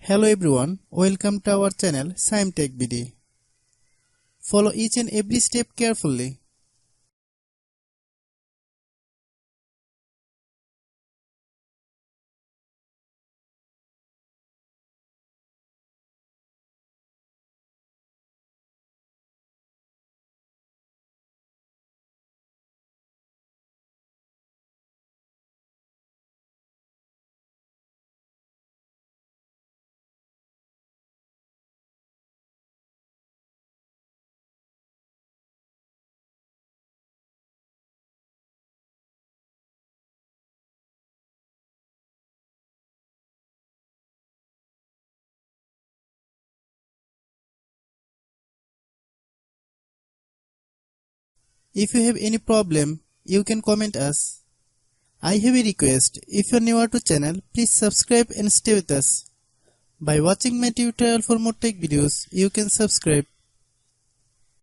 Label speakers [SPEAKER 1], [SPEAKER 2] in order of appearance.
[SPEAKER 1] Hello everyone, welcome to our channel Shaem Tech BD. Follow each and every step carefully. If you have any problem, you can comment us. I have a request, if you are new to channel, please subscribe and stay with us. By watching my tutorial for more tech videos, you can subscribe